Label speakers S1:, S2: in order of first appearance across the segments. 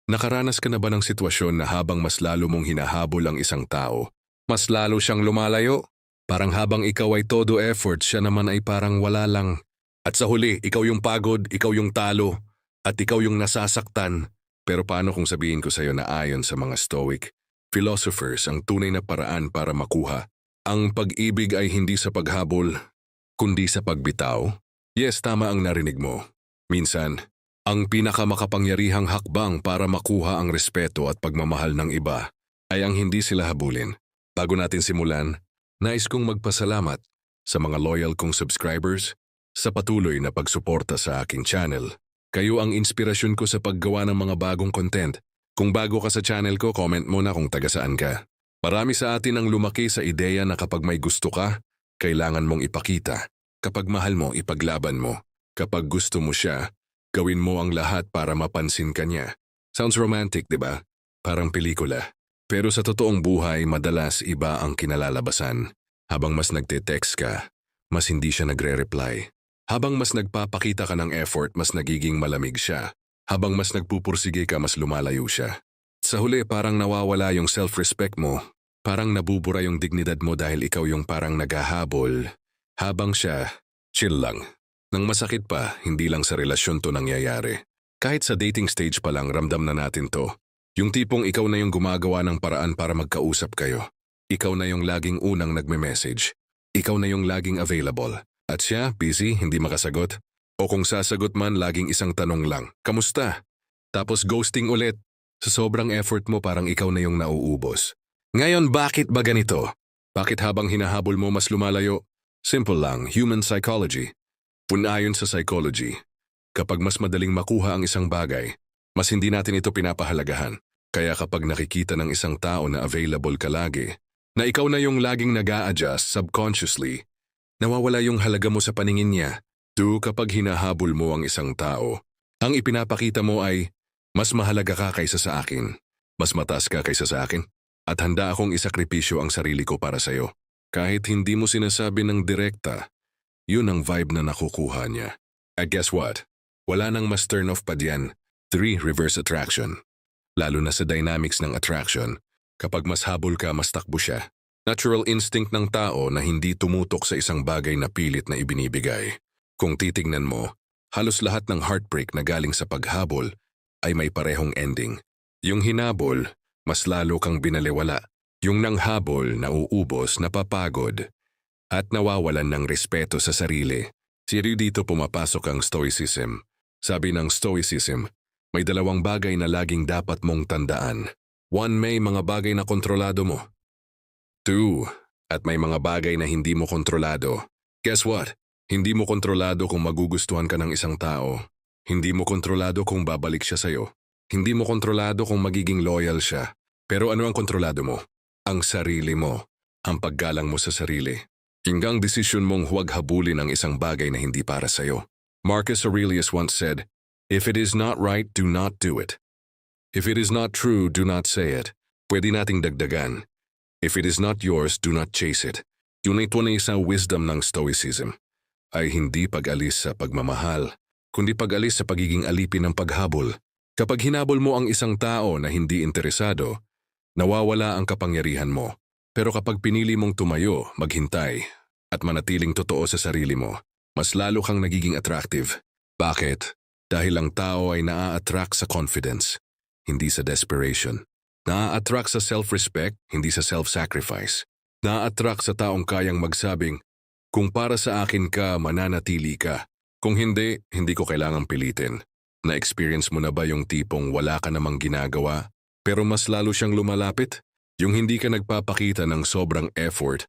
S1: Nakaranas ka na ba ng sitwasyon na habang mas lalo mong hinahabol ang isang tao, mas lalo siyang lumalayo? Parang habang ikaw ay todo effort, siya naman ay parang wala lang. At sa huli, ikaw yung pagod, ikaw yung talo, at ikaw yung nasasaktan. Pero paano kung sabihin ko sa'yo na ayon sa mga Stoic philosophers, ang tunay na paraan para makuha ang pag-ibig ay hindi sa paghabol, kundi sa pagbitaw? Yes, tama ang narinig mo. Minsan, ang pinakamakapangyarihang hakbang para makuha ang respeto at pagmamahal ng iba ay ang hindi sila habulin. Bago natin simulan, nais kong magpasalamat sa mga loyal kong subscribers sa patuloy na pagsuporta sa aking channel. Kayo ang inspirasyon ko sa paggawa ng mga bagong content. Kung bago ka sa channel ko, comment mo na kung taga saan ka. Marami sa atin ang lumaki sa ideya na kapag may gusto ka, kailangan mong ipakita. Kapag mahal mo, ipaglaban mo. Kapag gusto mo siya, gawin mo ang lahat para mapansin ka niya. Sounds romantic, di ba? Parang pelikula. Pero sa totoong buhay, madalas iba ang kinalalabasan. Habang mas nagte-text ka, mas hindi siya nagre-reply. Habang mas nagpapakita ka ng effort, mas nagiging malamig siya. Habang mas nagpupursige ka, mas lumalayo siya. Sa huli, parang nawawala yung self-respect mo. Parang nabubura yung dignidad mo dahil ikaw yung parang naghahabol. Habang siya, chill lang. Nang masakit pa, hindi lang sa relasyon to nangyayari. Kahit sa dating stage pa lang, ramdam na natin to. Yung tipong ikaw na yung gumagawa ng paraan para magkausap kayo. Ikaw na yung laging unang nagme-message. Ikaw na yung laging available. At siya, busy, hindi makasagot. O kung sasagot man, laging isang tanong lang, kamusta? Tapos ghosting ulit. Sa sobrang effort mo, parang ikaw na yung nauubos. Ngayon, bakit ba ganito? Bakit habang hinahabol mo mas lumalayo? Simple lang, human psychology. Ayon sa psychology, kapag mas madaling makuha ang isang bagay, mas hindi natin ito pinapahalagahan. Kaya kapag nakikita ng isang tao na available ka lagi, na ikaw na yung laging nag-a-adjust subconsciously, nawawala yung halaga mo sa paningin niya. Kapag hinahabol mo ang isang tao, ang ipinapakita mo ay, mas mahalaga ka kaysa sa akin, mas mataas ka kaysa sa akin, at handa akong isakripisyo ang sarili ko para sa'yo. Kahit hindi mo sinasabi ng direkta, yun ang vibe na nakukuha niya. At guess what? Wala nang mas turn off pa diyan. 3. Reverse attraction. Lalo na sa dynamics ng attraction, kapag mas habol ka, mas takbo siya. Natural instinct ng tao na hindi tumutok sa isang bagay na pilit na ibinibigay. Kung titignan mo, halos lahat ng heartbreak na galing sa paghabol ay may parehong ending. Yung hinabol, mas lalo kang binaliwala. Yung nanghabol, nauubos, napapagod, at nawawalan ng respeto sa sarili. Dito pumapasok ang Stoicism. Sabi ng Stoicism, may dalawang bagay na laging dapat mong tandaan. 1. May mga bagay na kontrolado mo. 2. At may mga bagay na hindi mo kontrolado. Guess what? Hindi mo kontrolado kung magugustuhan ka ng isang tao. Hindi mo kontrolado kung babalik siya sa'yo. Hindi mo kontrolado kung magiging loyal siya. Pero ano ang kontrolado mo? Ang sarili mo. Ang paggalang mo sa sarili. Hanggang desisyon mong huwag habulin ang isang bagay na hindi para sa'yo. Marcus Aurelius once said, "If it is not right, do not do it. If it is not true, do not say it." Pwede nating dagdagan. If it is not yours, do not chase it. Yun ay tunay sa wisdom ng Stoicism. Ay hindi pag-alis sa pagmamahal, kundi pag-alis sa pagiging alipin ng paghabol. Kapag hinabol mo ang isang tao na hindi interesado, nawawala ang kapangyarihan mo. Pero kapag pinili mong tumayo, maghintay, at manatiling totoo sa sarili mo, mas lalo kang nagiging attractive. Bakit? Dahil ang tao ay naa-attract sa confidence, hindi sa desperation. Naa-attract sa self-respect, hindi sa self-sacrifice. Naa-attract sa taong kayang magsabing, kung para sa akin ka, mananatili ka. Kung hindi, hindi ko kailangang pilitin. Na-experience mo na ba yung tipong wala ka namang ginagawa, pero mas lalo siyang lumalapit? Yung hindi ka nagpapakita ng sobrang effort,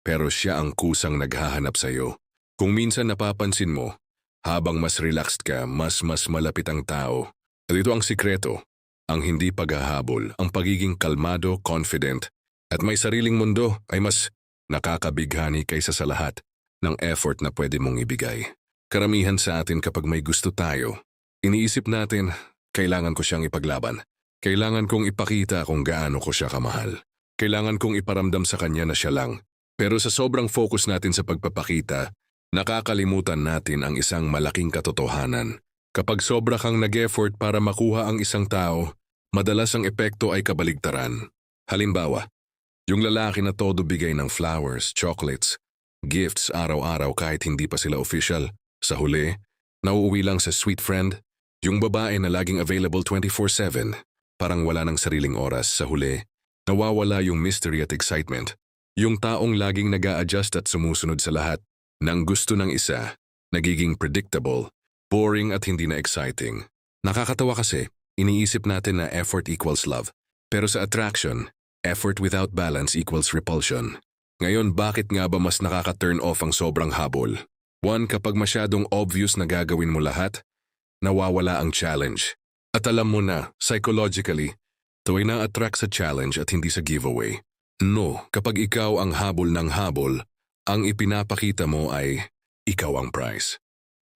S1: pero siya ang kusang naghahanap sa'yo. Kung minsan napapansin mo, habang mas relaxed ka, mas malapit ang tao. At ito ang sikreto, ang hindi paghahabol, ang pagiging kalmado, confident, at may sariling mundo ay mas nakakabighani kaysa sa lahat ng effort na pwede mong ibigay. Karamihan sa atin kapag may gusto tayo, iniisip natin, kailangan ko siyang ipaglaban. Kailangan kong ipakita kung gaano ko siya kamahal. Kailangan kong iparamdam sa kanya na siya lang. Pero sa sobrang focus natin sa pagpapakita, nakakalimutan natin ang isang malaking katotohanan. Kapag sobra kang nag-effort para makuha ang isang tao, Madalas ang epekto ay kabaligtaran. Halimbawa, yung lalaki na todo bigay ng flowers, chocolates, gifts araw-araw kahit hindi pa sila official. Sa huli, nauuwi lang sa sweet friend. Yung babae na laging available 24/7, parang wala ng sariling oras. Sa huli, nawawala yung mystery at excitement. Yung taong laging nag-a-adjust at sumusunod sa lahat ng gusto ng isa, nagiging predictable, boring at hindi na exciting. Nakakatawa kasi, iniisip natin na effort equals love. Pero sa attraction, effort without balance equals repulsion. Ngayon, bakit nga ba mas nakaka-turn off ang sobrang habol? One, kapag masyadong obvious na gagawin mo lahat, nawawala ang challenge. At alam mo na, psychologically, ito ay na-attract sa challenge at hindi sa giveaway. No, kapag ikaw ang habol ng habol, ang ipinapakita mo ay ikaw ang prize.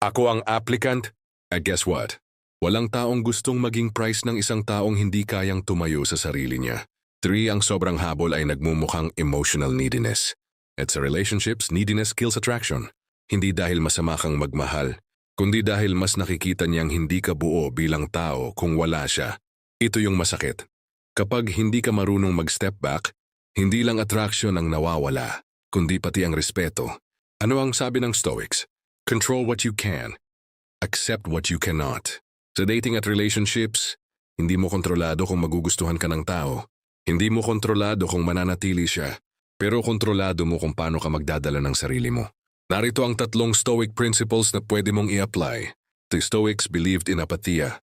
S1: Ako ang applicant, and guess what? Walang taong gustong maging prize ng isang taong hindi kayang tumayo sa sarili niya. 3, ang sobrang habol ay nagmumukhang emotional neediness. At sa relationships, neediness kills attraction. Hindi dahil masama kang magmahal, kundi dahil mas nakikita niyang hindi ka buo bilang tao kung wala siya. Ito yung masakit. Kapag hindi ka marunong mag-step back, hindi lang attraction ang nawawala, kundi pati ang respeto. Ano ang sabi ng Stoics? Control what you can, accept what you cannot. Sa dating at relationships, hindi mo kontrolado kung magugustuhan ka ng tao. Hindi mo kontrolado kung mananatili siya, pero kontrolado mo kung paano ka magdadala ng sarili mo. Narito ang 3 Stoic principles na pwede mong i-apply. The Stoics believed in apatheia.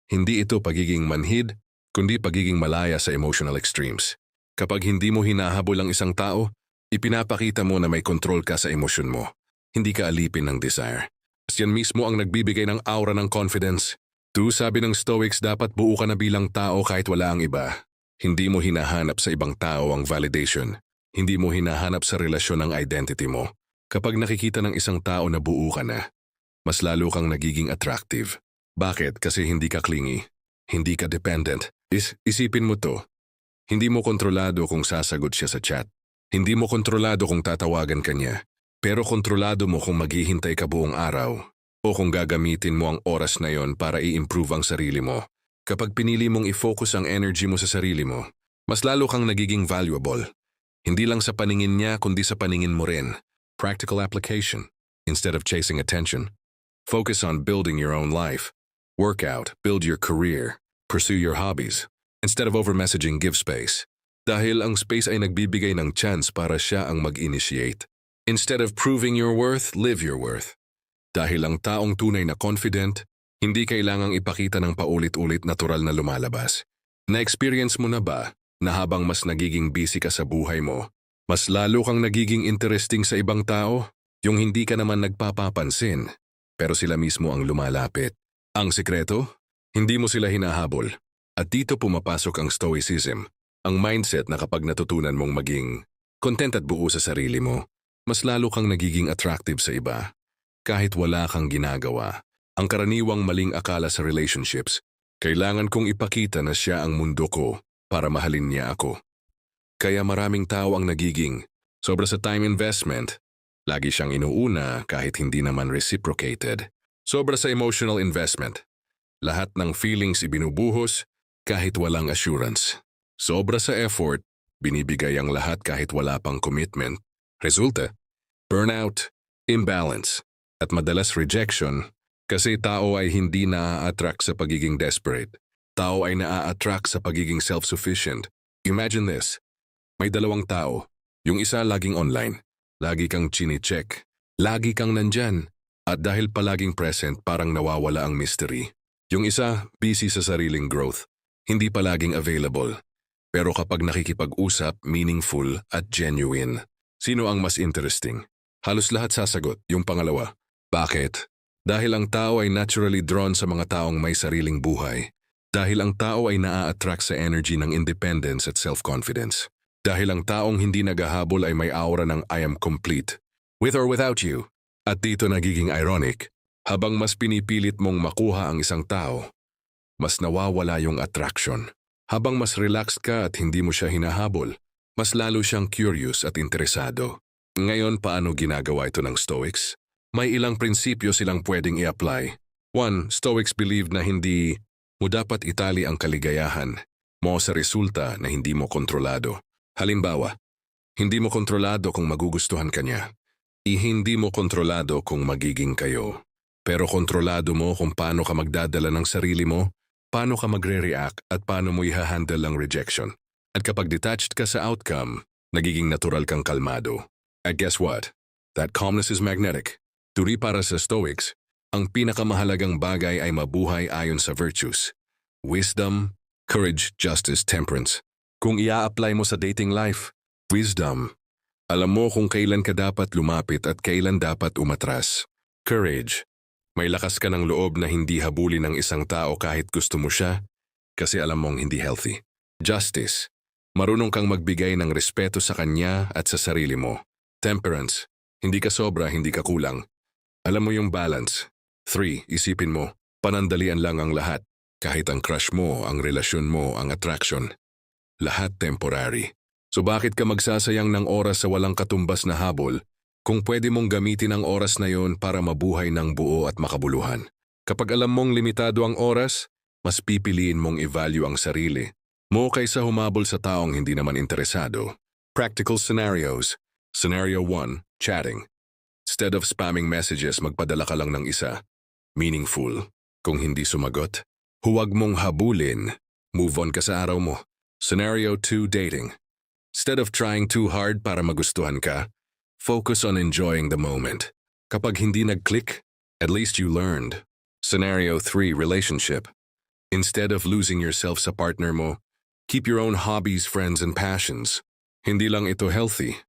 S1: Hindi ito pagiging manhid, kundi pagiging malaya sa emotional extremes. Kapag hindi mo hinahabol ang isang tao, ipinapakita mo na may control ka sa emosyon mo. Hindi ka alipin ng desire. Yan mismo ang nagbibigay ng aura ng confidence. 2, sabi ng Stoics, dapat buo ka na bilang tao kahit wala ang iba. Hindi mo hinahanap sa ibang tao ang validation. Hindi mo hinahanap sa relasyon ang identity mo. Kapag nakikita ng isang tao na buo ka na, mas lalo kang nagiging attractive. Bakit? Kasi hindi ka clingy. Hindi ka dependent. Isipin mo to. Hindi mo kontrolado kung sasagot siya sa chat. Hindi mo kontrolado kung tatawagan ka niya. Pero kontrolado mo kung maghihintay ka buong araw o kung gagamitin mo ang oras na yon para i-improve ang sarili mo. Kapag pinili mong i-focus ang energy mo sa sarili mo, mas lalo kang nagiging valuable. Hindi lang sa paningin niya kundi sa paningin mo rin. Practical application. Instead of chasing attention, focus on building your own life. Work out, build your career, pursue your hobbies. Instead of over-messaging, give space. Dahil ang space ay nagbibigay ng chance para siya ang mag-initiate. Instead of proving your worth, live your worth. Dahil ang taong tunay na confident, hindi kailangang ipakita ng paulit-ulit natural na lumalabas. Na-experience mo na ba na habang mas nagiging busy ka sa buhay mo, mas lalo kang nagiging interesting sa ibang tao? Yung hindi ka naman nagpapapansin, pero sila mismo ang lumalapit. Ang sikreto? Hindi mo sila hinahabol. At dito pumapasok ang stoicism, ang mindset na kapag natutunan mong maging content at buo sa sarili mo, mas lalo kang nagiging attractive sa iba. Kahit wala kang ginagawa. Ang karaniwang maling akala sa relationships, kailangan kong ipakita na siya ang mundo ko para mahalin niya ako. Kaya maraming tao ang nagiging sobra sa time investment. Lagi siyang inuuna kahit hindi naman reciprocated. Sobra sa emotional investment. Lahat ng feelings ibinubuhos kahit walang assurance. Sobra sa effort, binibigay ang lahat kahit wala pang commitment. Resulta, burnout, imbalance, at madalas rejection kasi tao ay hindi naa-attract sa pagiging desperate. Tao ay naa-attract sa pagiging self-sufficient. Imagine this, may 2 tao. Yung isa laging online, lagi kang chine-check, lagi kang nandyan, at dahil palaging present parang nawawala ang mystery. Yung isa busy sa sariling growth, hindi palaging available. Pero kapag nakikipag-usap, meaningful at genuine. Sino ang mas interesting? Halos lahat sasagot, yung pangalawa. Bakit? Dahil ang tao ay naturally drawn sa mga taong may sariling buhay. Dahil ang tao ay naa-attract sa energy ng independence at self-confidence. Dahil ang taong hindi naghahabol ay may aura ng I am complete, with or without you. At dito nagiging ironic, habang mas pinipilit mong makuha ang isang tao, mas nawawala yung attraction. Habang mas relaxed ka at hindi mo siya hinahabol, mas lalo siyang curious at interesado. Ngayon, paano ginagawa ito ng Stoics? May ilang prinsipyo silang pwedeng i-apply. 1. Stoics believed na hindi mo dapat itali ang kaligayahan mo sa resulta na hindi mo kontrolado. Halimbawa, hindi mo kontrolado kung magugustuhan ka niya. Hindi mo kontrolado kung magiging kayo. Pero kontrolado mo kung paano ka magdadala ng sarili mo, paano ka magre-react at paano mo i-handle ang rejection. At kapag detached ka sa outcome, nagiging natural kang kalmado. And guess what? That calmness is magnetic. Turi para sa Stoics, ang pinakamahalagang bagay ay mabuhay ayon sa virtues. Wisdom, courage, justice, temperance. Kung ia-apply mo sa dating life, wisdom. Alam mo kung kailan ka dapat lumapit at kailan dapat umatras. Courage. May lakas ka ng loob na hindi habulin ng isang tao kahit gusto mo siya kasi alam mong hindi healthy. Justice. Marunong kang magbigay ng respeto sa kanya at sa sarili mo. Temperance. Hindi ka sobra, hindi ka kulang. Alam mo yung balance. 3. Isipin mo, panandalian lang ang lahat. Kahit ang crush mo, ang relasyon mo, ang attraction. Lahat temporary. So bakit ka magsasayang ng oras sa walang katumbas na habol kung pwede mong gamitin ang oras na yon para mabuhay ng buo at makabuluhan? Kapag alam mong limitado ang oras, mas pipiliin mong i-value ang sarili mo kaysa humabol sa taong hindi naman interesado. Practical scenarios. Scenario 1, chatting. Instead of spamming messages, magpadala ka lang ng isa. Meaningful. Kung hindi sumagot, huwag mong habulin. Move on ka sa araw mo. Scenario 2, dating. Instead of trying too hard para magustuhan ka, focus on enjoying the moment. Kapag hindi nag-click, at least you learned. Scenario 3, relationship. Instead of losing yourself sa partner mo, keep your own hobbies, friends, and passions. Hindi lang ito healthy.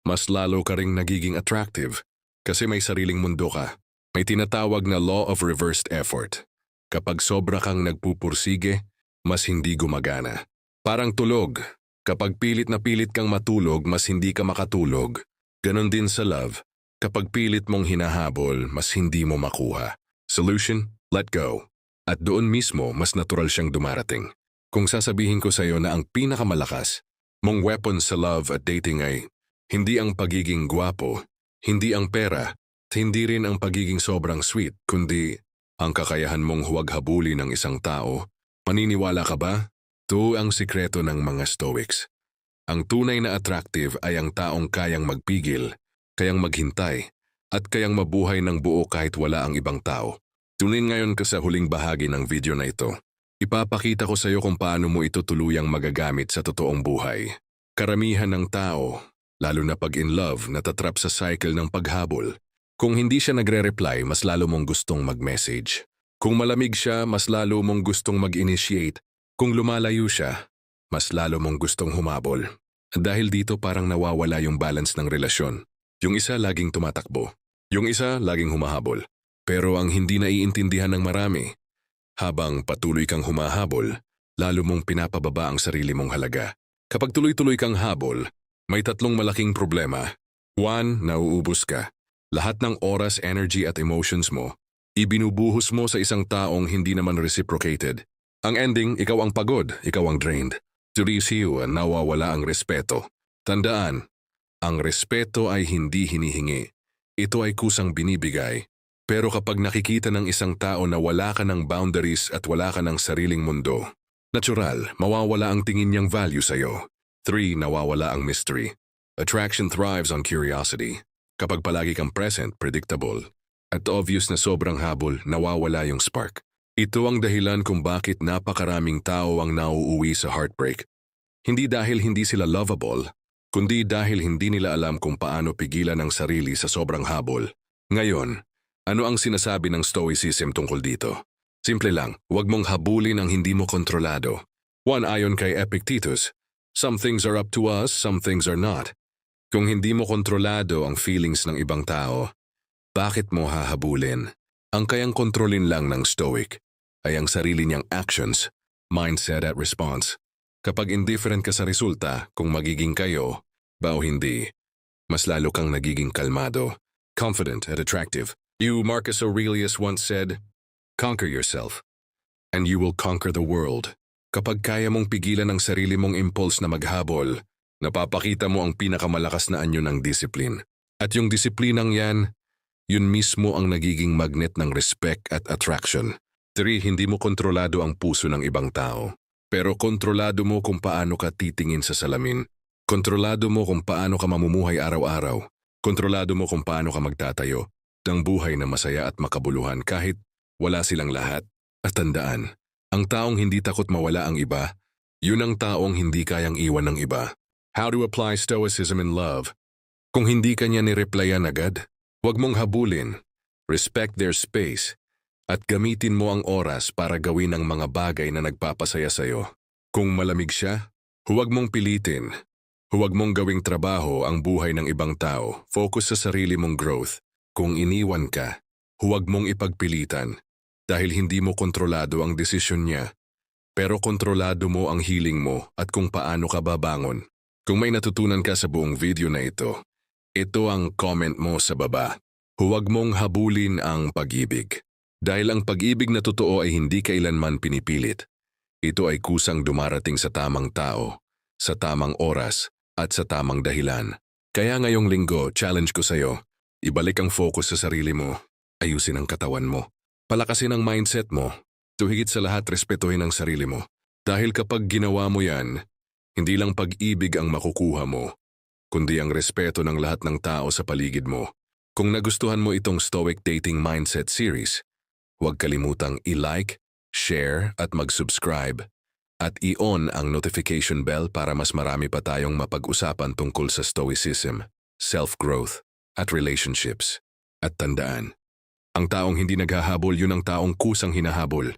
S1: Mas lalo ka ring nagiging attractive kasi may sariling mundo ka. May tinatawag na law of reversed effort. Kapag sobra kang nagpupursige, mas hindi gumagana. Parang tulog. Kapag pilit na pilit kang matulog, mas hindi ka makatulog. Ganon din sa love. Kapag pilit mong hinahabol, mas hindi mo makuha. Solution? Let go. At doon mismo, mas natural siyang dumarating. Kung sasabihin ko sa iyo na ang pinakamalakas mong weapon sa love at dating ay hindi ang pagiging gwapo, hindi ang pera, at hindi rin ang pagiging sobrang sweet, kundi ang kakayahan mong huwag habulin ng isang tao. Maniniwala ka ba? Ito ang sikreto ng mga Stoics. Ang tunay na attractive ay ang taong kayang magpigil, kayang maghintay, at kayang mabuhay ng buo kahit wala ang ibang tao. Tunin ngayon ka sa huling bahagi ng video na ito. Ipapakita ko sa iyo kung paano mo ito tuluyang magagamit sa totoong buhay. Karamihan ng tao, lalo na pag in love, natatrap sa cycle ng paghabol. Kung hindi siya nagre-reply, mas lalo mong gustong mag-message. Kung malamig siya, mas lalo mong gustong mag-initiate. Kung lumalayo siya, mas lalo mong gustong humabol. Dahil dito parang nawawala yung balance ng relasyon. Yung isa laging tumatakbo. Yung isa laging humahabol. Pero ang hindi naiintindihan ng marami, habang patuloy kang humahabol, lalo mong pinapababa ang sarili mong halaga. Kapag tuloy-tuloy kang habol, may tatlong malaking problema. 1. Nauubos ka. Lahat ng oras, energy at emotions mo, ibinubuhos mo sa isang taong hindi naman reciprocated. Ang ending, ikaw ang pagod, ikaw ang drained. To receive, nawawala ang respeto. Tandaan, ang respeto ay hindi hinihingi. Ito ay kusang binibigay. Pero kapag nakikita ng isang tao na wala ka ng boundaries at wala ka ng sariling mundo, natural, mawawala ang tingin niyang value sa'yo. 3. Nawawala ang mystery. Attraction thrives on curiosity. Kapag palagi kang present, predictable, at obvious na sobrang habol, nawawala yung spark. Ito ang dahilan kung bakit napakaraming tao ang nauuwi sa heartbreak. Hindi dahil hindi sila lovable, kundi dahil hindi nila alam kung paano pigilan ang sarili sa sobrang habol. Ngayon, ano ang sinasabi ng Stoicism tungkol dito? Simple lang, huwag mong habulin ang hindi mo kontrolado. 1. Ayon kay Epictetus, some things are up to us, some things are not. Kung hindi mo kontrolado ang feelings ng ibang tao, bakit mo hahabulin? Ang kayang kontrolin lang ng Stoic ay ang sarili niyang actions, mindset at response. Kapag indifferent ka sa resulta, kung magiging kayo, ba o hindi, mas lalo kang nagiging kalmado, confident at attractive. Marcus Aurelius once said, "Conquer yourself, and you will conquer the world." Kapag kaya mong pigilan ang sarili mong impulse na maghabol, napapakita mo ang pinakamalakas na anyo ng discipline. At yung disiplinang yan, yun mismo ang nagiging magnet ng respect at attraction. 3. Hindi mo kontrolado ang puso ng ibang tao. Pero kontrolado mo kung paano ka titingin sa salamin. Kontrolado mo kung paano ka mamumuhay araw-araw. Kontrolado mo kung paano ka magtatayo ng buhay na masaya at makabuluhan kahit wala silang lahat. At tandaan, ang taong hindi takot mawala ang iba, yun ang taong hindi kayang iwan ng iba. How to apply stoicism in love? Kung hindi kanya nireplyan agad, huwag mong habulin. Respect their space. At gamitin mo ang oras para gawin ang mga bagay na nagpapasaya sa'yo. Kung malamig siya, huwag mong pilitin. Huwag mong gawing trabaho ang buhay ng ibang tao. Focus sa sarili mong growth. Kung iniwan ka, huwag mong ipagpilitan. Dahil hindi mo kontrolado ang desisyon niya. Pero kontrolado mo ang healing mo at kung paano ka babangon. Kung may natutunan ka sa buong video na ito ang comment mo sa baba. Huwag mong habulin ang pag-ibig. Dahil ang pag-ibig na totoo ay hindi kailanman pinipilit. Ito ay kusang dumarating sa tamang tao, sa tamang oras, at sa tamang dahilan. Kaya ngayong linggo, challenge ko sa'yo, ibalik ang focus sa sarili mo, ayusin ang katawan mo, palakasin ang mindset mo, higit sa lahat respetuhin ang sarili mo. Dahil kapag ginawa mo yan, hindi lang pag-ibig ang makukuha mo, kundi ang respeto ng lahat ng tao sa paligid mo. Kung nagustuhan mo itong Stoic Dating Mindset Series, huwag kalimutang i-like, share at mag-subscribe at i-on ang notification bell para mas marami pa tayong mapag-usapan tungkol sa stoicism, self-growth at relationships. At tandaan, ang taong hindi naghahabol yun ang taong kusang hinahabol.